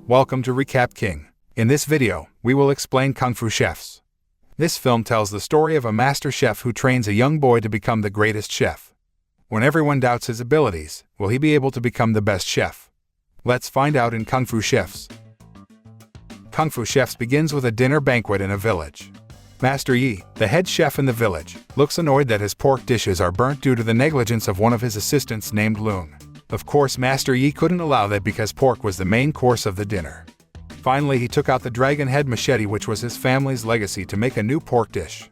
Welcome to Recap King. In this video, we will explain Kung Fu Chefs. This film tells the story of a master chef who trains a young boy to become the greatest chef. When everyone doubts his abilities, will he be able to become the best chef? Let's find out in Kung Fu Chefs. Kung Fu Chefs begins with a dinner banquet in a village. Master Yi, the head chef in the village, looks annoyed that his pork dishes are burnt due to the negligence of one of his assistants named Loong. Of course, Master Yi couldn't allow that because pork was the main course of the dinner. Finally, he took out the dragon head machete, which was his family's legacy, to make a new pork dish.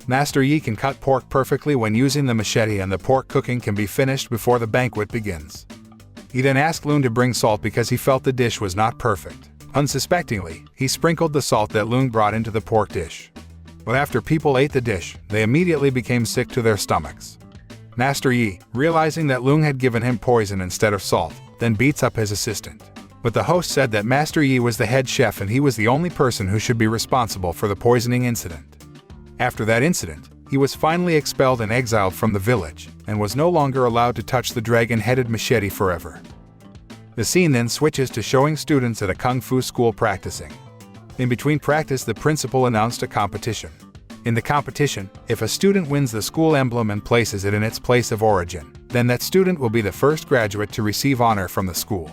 Master Yi can cut pork perfectly when using the machete, and the pork cooking can be finished before the banquet begins. He then asked Loong to bring salt because he felt the dish was not perfect. Unsuspectingly, he sprinkled the salt that Loong brought into the pork dish. But after people ate the dish, they immediately became sick to their stomachs. Master Yi, realizing that Loong had given him poison instead of salt, then beats up his assistant. But the host said that Master Yi was the head chef and he was the only person who should be responsible for the poisoning incident. After that incident, he was finally expelled and exiled from the village, and was no longer allowed to touch the dragon-headed machete forever. The scene then switches to showing students at a kung fu school practicing. In between practice, the principal announced a competition. In the competition, if a student wins the school emblem and places it in its place of origin, then that student will be the first graduate to receive honor from the school.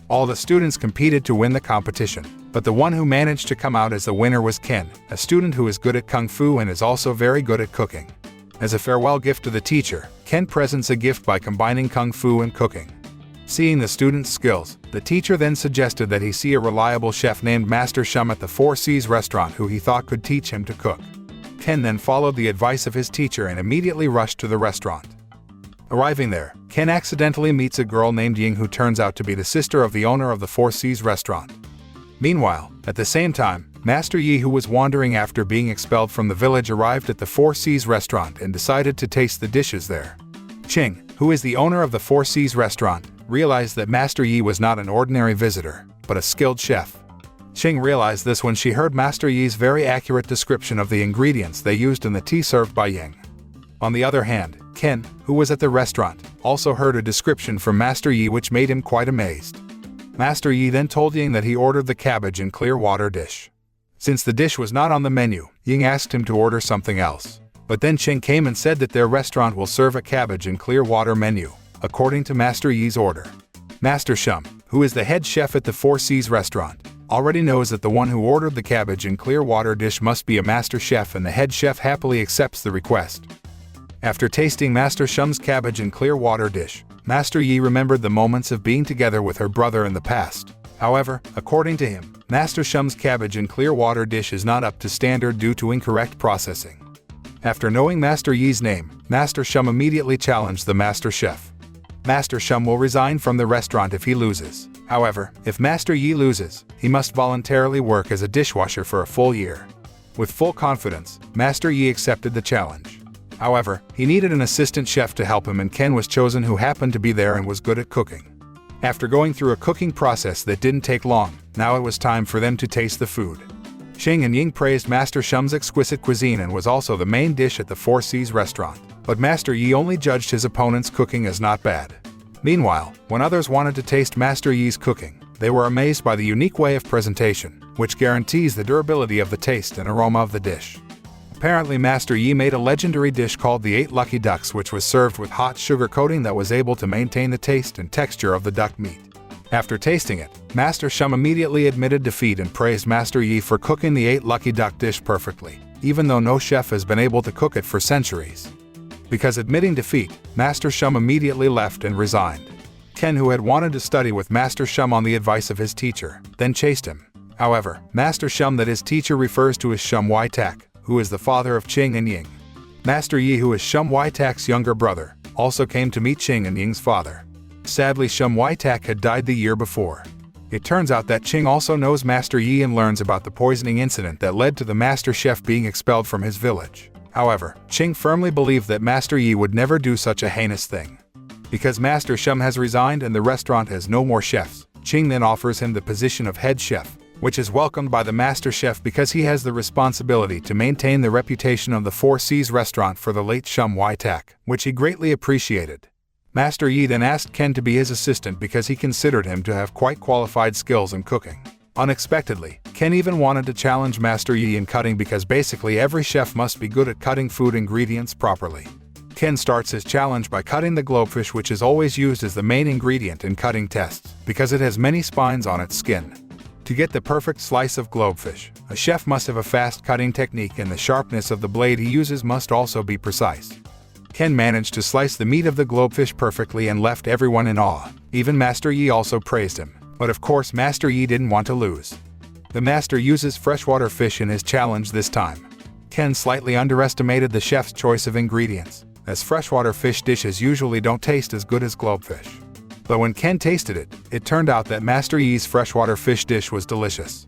All the students competed to win the competition, but the one who managed to come out as the winner was Ken, a student who is good at kung fu and is also very good at cooking. As a farewell gift to the teacher, Ken presents a gift by combining kung fu and cooking. Seeing the student's skills, the teacher then suggested that he see a reliable chef named Master Shum at the Four Seas restaurant who he thought could teach him to cook. Ken then followed the advice of his teacher and immediately rushed to the restaurant. Arriving there, Ken accidentally meets a girl named Ying who turns out to be the sister of the owner of the Four Seas restaurant. Meanwhile, at the same time, Master Yi, who was wandering after being expelled from the village, arrived at the Four Seas restaurant and decided to taste the dishes there. Ching, who is the owner of the Four Seas restaurant, realized that Master Yi was not an ordinary visitor, but a skilled chef. Ching realized this when she heard Master Yi's very accurate description of the ingredients they used in the tea served by Ying. On the other hand, Ken, who was at the restaurant, also heard a description from Master Yi which made him quite amazed. Master Yi then told Ying that he ordered the cabbage and clear water dish. Since the dish was not on the menu, Ying asked him to order something else. But then Ching came and said that their restaurant will serve a cabbage and clear water menu, according to Master Yi's order. Master Shum, who is the head chef at the Four Seas restaurant, already knows that the one who ordered the cabbage and clear water dish must be a master chef, and the head chef happily accepts the request. After tasting Master Shum's cabbage and clear water dish, Master Yi remembered the moments of being together with her brother in the past. However, according to him, Master Shum's cabbage and clear water dish is not up to standard due to incorrect processing. After knowing Master Yi's name, Master Shum immediately challenged the master chef. Master Shum will resign from the restaurant if he loses. However, if Master Yi loses, he must voluntarily work as a dishwasher for a full year. With full confidence, Master Yi accepted the challenge. However, he needed an assistant chef to help him, and Ken was chosen, who happened to be there and was good at cooking. After going through a cooking process that didn't take long, now it was time for them to taste the food. Ching and Ying praised Master Shum's exquisite cuisine and was also the main dish at the Four Seas restaurant, but Master Yi only judged his opponent's cooking as not bad. Meanwhile, when others wanted to taste Master Yi's cooking, they were amazed by the unique way of presentation, which guarantees the durability of the taste and aroma of the dish. Apparently, Master Yi made a legendary dish called the 8 Lucky Ducks, which was served with hot sugar coating that was able to maintain the taste and texture of the duck meat. After tasting it, Master Shum immediately admitted defeat and praised Master Yi for cooking the 8 Lucky Duck dish perfectly, even though no chef has been able to cook it for centuries. Because admitting defeat, Master Shum immediately left and resigned. Ken, who had wanted to study with Master Shum on the advice of his teacher, then chased him. However, Master Shum that his teacher refers to as Shum Wai-tak, who is the father of Ching and Ying. Master Yi, who is Shum Wai-tak's younger brother, also came to meet Ching and Ying's father. Sadly, Shum Wai-tak had died the year before. It turns out that Ching also knows Master Yi and learns about the poisoning incident that led to the master chef being expelled from his village. However, Ching firmly believed that Master Yi would never do such a heinous thing. Because Master Shum has resigned and the restaurant has no more chefs, Ching then offers him the position of head chef, which is welcomed by the master chef because he has the responsibility to maintain the reputation of the Four Seas restaurant for the late Shum Wai-tak, which he greatly appreciated. Master Yi then asked Ken to be his assistant because he considered him to have quite qualified skills in cooking. Unexpectedly, Ken even wanted to challenge Master Yi in cutting because basically every chef must be good at cutting food ingredients properly. Ken starts his challenge by cutting the globefish, which is always used as the main ingredient in cutting tests because it has many spines on its skin. To get the perfect slice of globefish, a chef must have a fast cutting technique, and the sharpness of the blade he uses must also be precise. Ken managed to slice the meat of the globefish perfectly and left everyone in awe. Even Master Yi also praised him. But of course Master Yi didn't want to lose. The master uses freshwater fish in his challenge this time. Ken slightly underestimated the chef's choice of ingredients, as freshwater fish dishes usually don't taste as good as globefish. But when Ken tasted it, it turned out that Master Yi's freshwater fish dish was delicious.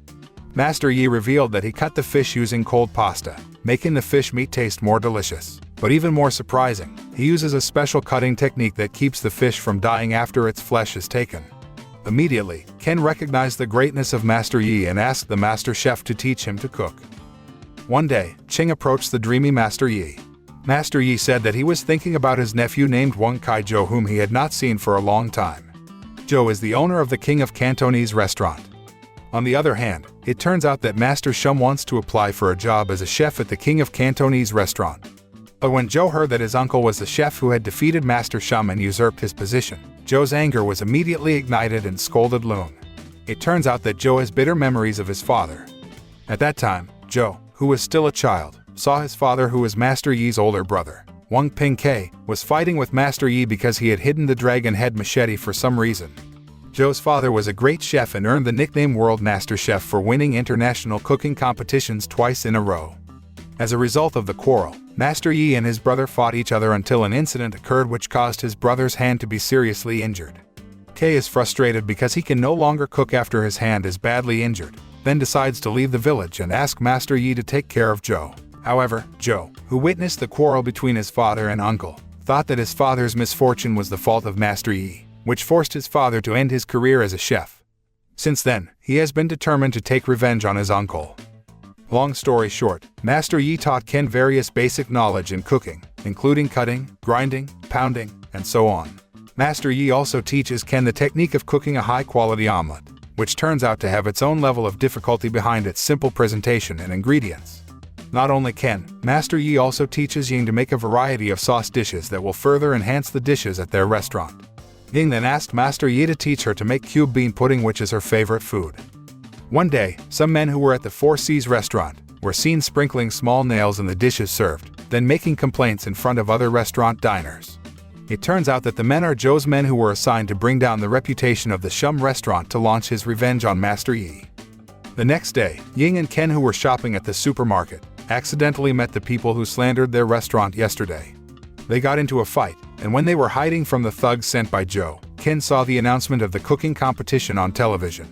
Master Yi revealed that he cut the fish using cold pasta, making the fish meat taste more delicious. But even more surprising, he uses a special cutting technique that keeps the fish from dying after its flesh is taken. Immediately, Ken recognized the greatness of Master Yi and asked the master chef to teach him to cook. One day, Ching approached the dreamy Master Yi. Master Yi said that he was thinking about his nephew named Wang Kai Zhou, whom he had not seen for a long time. Zhou is the owner of the King of Cantonese restaurant. On the other hand, it turns out that Master Shum wants to apply for a job as a chef at the King of Cantonese restaurant. But when Zhou heard that his uncle was the chef who had defeated Master Shum and usurped his position, Zhou's anger was immediately ignited and scolded Lung. It turns out that Zhou has bitter memories of his father. At that time, Zhou, who was still a child, saw his father, who was Master Yi's older brother, Wang Pingke, was fighting with Master Yi because he had hidden the dragon head machete for some reason. Zhou's father was a great chef and earned the nickname World Master Chef for winning international cooking competitions twice in a row. As a result of the quarrel, Master Yi and his brother fought each other until an incident occurred which caused his brother's hand to be seriously injured. Kei is frustrated because he can no longer cook after his hand is badly injured, then decides to leave the village and ask Master Yi to take care of Zhou. However, Zhou, who witnessed the quarrel between his father and uncle, thought that his father's misfortune was the fault of Master Yi, which forced his father to end his career as a chef. Since then, he has been determined to take revenge on his uncle. Long story short, Master Yi taught Ken various basic knowledge in cooking, including cutting, grinding, pounding, and so on. Master Yi also teaches Ken the technique of cooking a high-quality omelet, which turns out to have its own level of difficulty behind its simple presentation and ingredients. Not only Ken, Master Yi also teaches Ying to make a variety of sauce dishes that will further enhance the dishes at their restaurant. Ying then asked Master Yi to teach her to make cube bean pudding, which is her favorite food. One day, some men who were at the Four Seas restaurant were seen sprinkling small nails in the dishes served, then making complaints in front of other restaurant diners. It turns out that the men are Zhou's men who were assigned to bring down the reputation of the Shum restaurant to launch his revenge on Master Yi. The next day, Ying and Ken, who were shopping at the supermarket, accidentally met the people who slandered their restaurant yesterday. They got into a fight, and when they were hiding from the thugs sent by Zhou, Ken saw the announcement of the cooking competition on television.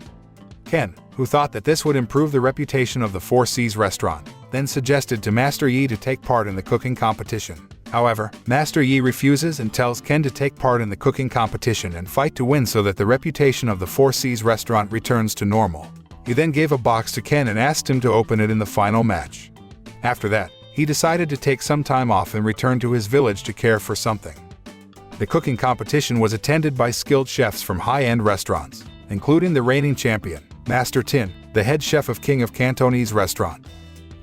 Ken, who thought that this would improve the reputation of the Four Seas restaurant, then suggested to Master Yi to take part in the cooking competition. However, Master Yi refuses and tells Ken to take part in the cooking competition and fight to win so that the reputation of the Four Seas restaurant returns to normal. He then gave a box to Ken and asked him to open it in the final match. After that, he decided to take some time off and return to his village to care for something. The cooking competition was attended by skilled chefs from high-end restaurants, including the reigning champion, Master Tin, the head chef of King of Cantonese restaurant.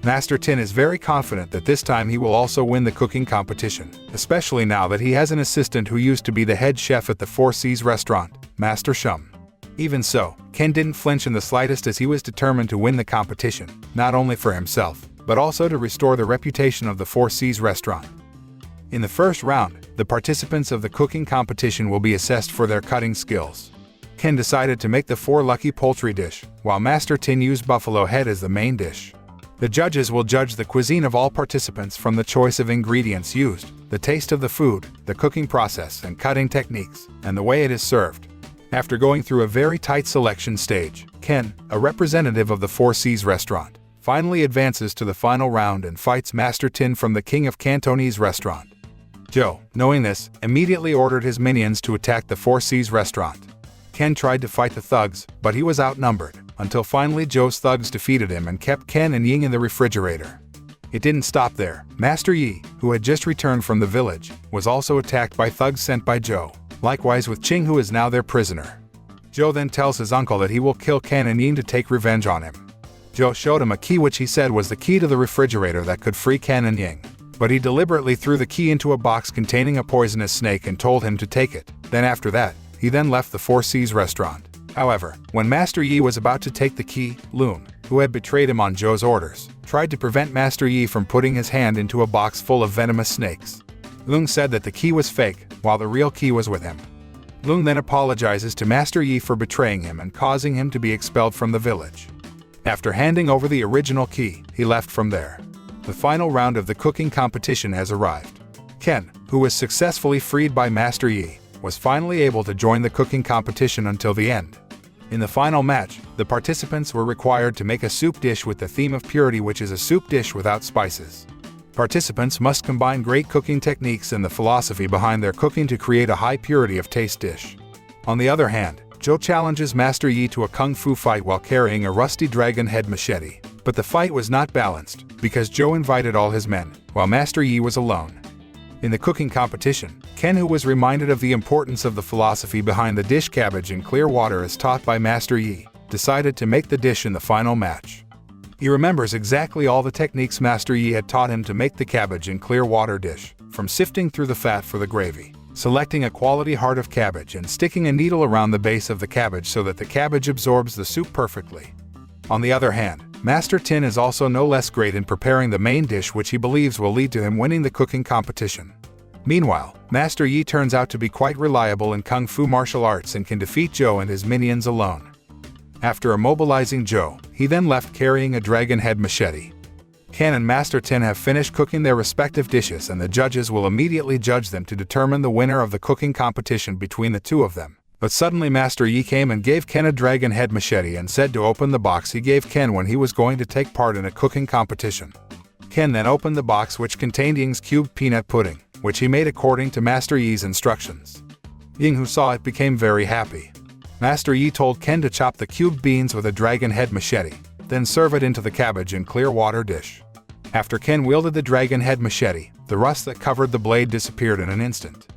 Master Tin is very confident that this time he will also win the cooking competition, especially now that he has an assistant who used to be the head chef at the Four Seas restaurant, Master Shum. Even so, Ken didn't flinch in the slightest as he was determined to win the competition, not only for himself, but also to restore the reputation of the Four Seas restaurant. In the first round, the participants of the cooking competition will be assessed for their cutting skills. Ken decided to make the 4 lucky poultry dish, while Master Tin used buffalo head as the main dish. The judges will judge the cuisine of all participants from the choice of ingredients used, the taste of the food, the cooking process and cutting techniques, and the way it is served. After going through a very tight selection stage, Ken, a representative of the Four Seas restaurant, finally advances to the final round and fights Master Tin from the King of Cantonese restaurant. Zhou, knowing this, immediately ordered his minions to attack the Four Seas restaurant. Ken tried to fight the thugs, but he was outnumbered, until finally Zhou's thugs defeated him and kept Ken and Ying in the refrigerator. It didn't stop there. Master Yi, who had just returned from the village, was also attacked by thugs sent by Zhou. Likewise with Ching, who is now their prisoner. Joe then tells his uncle that he will kill Ken and Ying to take revenge on him. Joe showed him a key which he said was the key to the refrigerator that could free Ken and Ying. But he deliberately threw the key into a box containing a poisonous snake and told him to take it. Then after that, he then left the Four Seas restaurant. However, when Master Yi was about to take the key, Loon, who had betrayed him on Joe's orders, tried to prevent Master Yi from putting his hand into a box full of venomous snakes. Loon said that the key was fake, while the real key was with him. Loon then apologizes to Master Yi for betraying him and causing him to be expelled from the village. After handing over the original key, he left from there. The final round of the cooking competition has arrived. Ken, who was successfully freed by Master Yi, was finally able to join the cooking competition until the end. In the final match, the participants were required to make a soup dish with the theme of purity, which is a soup dish without spices. Participants must combine great cooking techniques and the philosophy behind their cooking to create a high purity of taste dish. On the other hand, Joe challenges Master Yi to a kung fu fight while carrying a rusty dragon head machete. But the fight was not balanced, because Joe invited all his men, while Master Yi was alone. In the cooking competition, Ken, who was reminded of the importance of the philosophy behind the dish cabbage in clear water as taught by Master Yi, decided to make the dish in the final match. He remembers exactly all the techniques Master Yi had taught him to make the cabbage in clear water dish, from sifting through the fat for the gravy, selecting a quality heart of cabbage and sticking a needle around the base of the cabbage so that the cabbage absorbs the soup perfectly. On the other hand, Master Tin is also no less great in preparing the main dish, which he believes will lead to him winning the cooking competition. Meanwhile, Master Yi turns out to be quite reliable in kung fu martial arts and can defeat Joe and his minions alone. After immobilizing Joe, he then left carrying a dragon head machete. Ken and Master Tin have finished cooking their respective dishes, and the judges will immediately judge them to determine the winner of the cooking competition between the two of them. But suddenly Master Yi came and gave Ken a dragon head machete and said to open the box he gave Ken when he was going to take part in a cooking competition. Ken then opened the box, which contained Ying's cubed peanut pudding, which he made according to Master Yi's instructions. Ying, who saw it, became very happy. Master Yi told Ken to chop the cubed beans with a dragon head machete, then serve it into the cabbage in clear water dish. After Ken wielded the dragon head machete, the rust that covered the blade disappeared in an instant.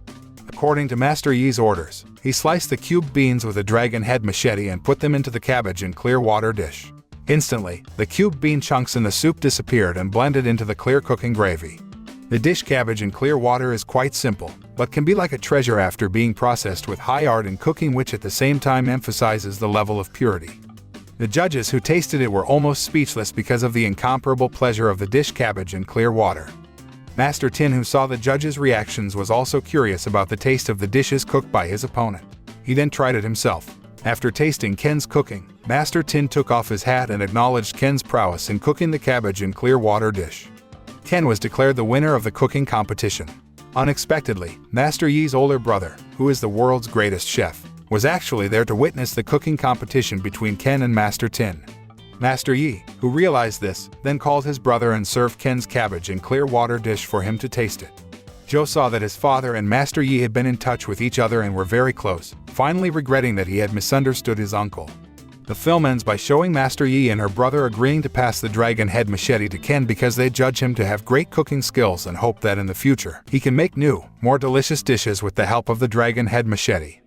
According to Master Yi's orders, he sliced the cubed beans with a dragon head machete and put them into the cabbage in clear water dish. Instantly, the cubed bean chunks in the soup disappeared and blended into the clear cooking gravy. The dish cabbage in clear water is quite simple, but can be like a treasure after being processed with high art in cooking, which at the same time emphasizes the level of purity. The judges who tasted it were almost speechless because of the incomparable pleasure of the dish cabbage in clear water. Master Tin, who saw the judges' reactions, was also curious about the taste of the dishes cooked by his opponent. He then tried it himself. After tasting Ken's cooking, Master Tin took off his hat and acknowledged Ken's prowess in cooking the cabbage in clear water dish. Ken was declared the winner of the cooking competition. Unexpectedly, Master Yi's older brother, who is the world's greatest chef, was actually there to witness the cooking competition between Ken and Master Tin. Master Yi, who realized this, then called his brother and served Ken's cabbage in clear water dish for him to taste it. Joe saw that his father and Master Yi had been in touch with each other and were very close, finally regretting that he had misunderstood his uncle. The film ends by showing Master Yi and her brother agreeing to pass the dragon head machete to Ken because they judge him to have great cooking skills and hope that in the future he can make new, more delicious dishes with the help of the dragon head machete.